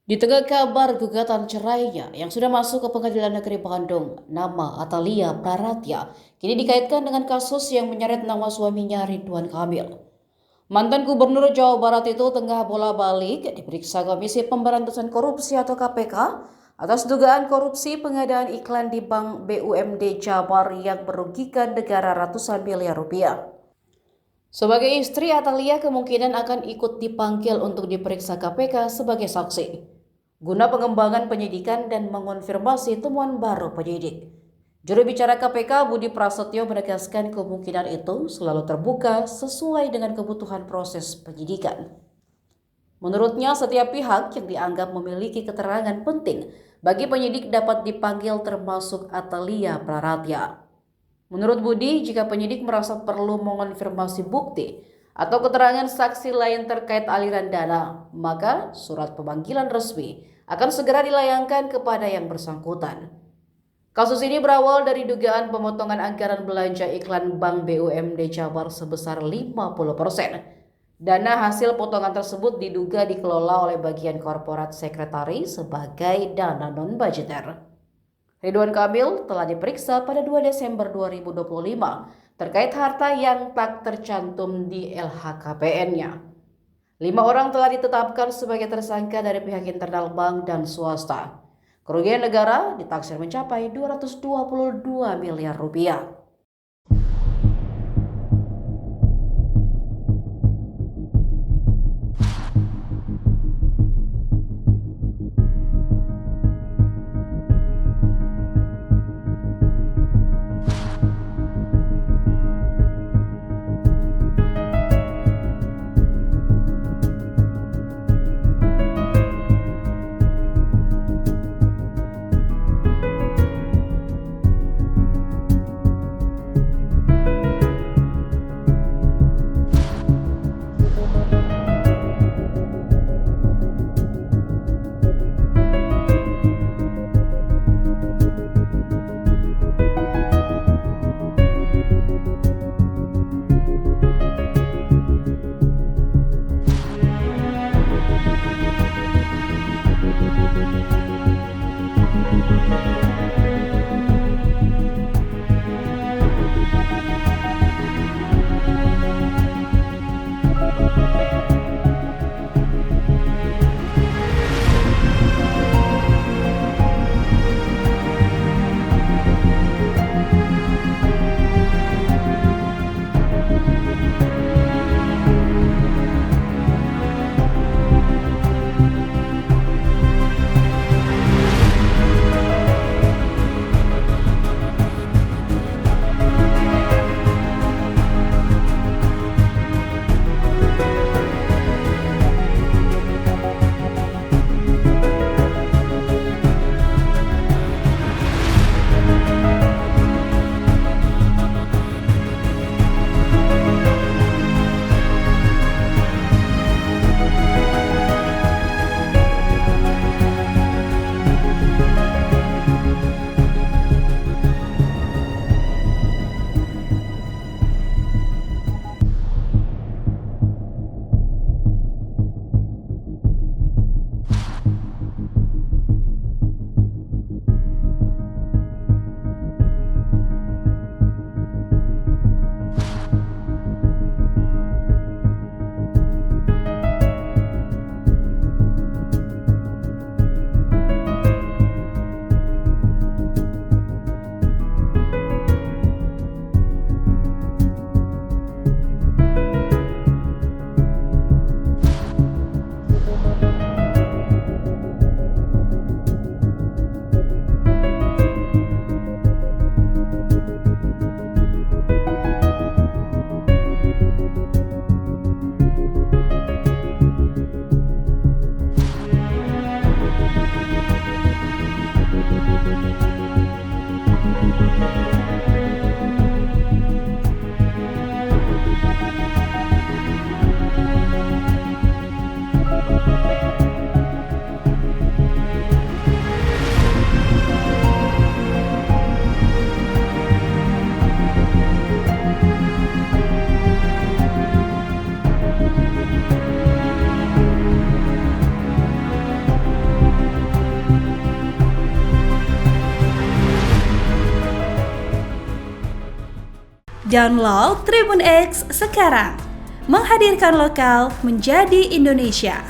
Di tengah kabar gugatan cerainya yang sudah masuk ke Pengadilan Negeri Bandung, nama Atalia Praratya kini dikaitkan dengan kasus yang menyeret nama suaminya Ridwan Kamil. Mantan Gubernur Jawa Barat itu tengah bola-balik diperiksa Komisi Pemberantasan Korupsi atau KPK atas dugaan korupsi pengadaan iklan di Bank BUMD Jabar yang merugikan negara ratusan miliar rupiah. Sebagai istri, Atalia kemungkinan akan ikut dipanggil untuk diperiksa KPK sebagai saksi guna pengembangan penyidikan dan mengonfirmasi temuan baru penyidik. Juru bicara KPK Budi Prasetyo menegaskan kemungkinan itu selalu terbuka sesuai dengan kebutuhan proses penyidikan. Menurutnya, setiap pihak yang dianggap memiliki keterangan penting bagi penyidik dapat dipanggil termasuk Atalia Praratya. Menurut Budi, jika penyidik merasa perlu mengonfirmasi bukti atau keterangan saksi lain terkait aliran dana, maka surat pemanggilan resmi akan segera dilayangkan kepada yang bersangkutan. Kasus ini berawal dari dugaan pemotongan anggaran belanja iklan Bank BUMD Jabar sebesar 50%. Dana hasil potongan tersebut diduga dikelola oleh bagian korporat sekretari sebagai dana non-budgeter. Ridwan Kamil telah diperiksa pada 2 Desember 2025 terkait harta yang tak tercantum di LHKPN-nya. 5 orang telah ditetapkan sebagai tersangka dari pihak internal bank dan swasta. Kerugian negara ditaksir mencapai 222 miliar rupiah. Download Tribun X sekarang. Menghadirkan lokal menjadi Indonesia.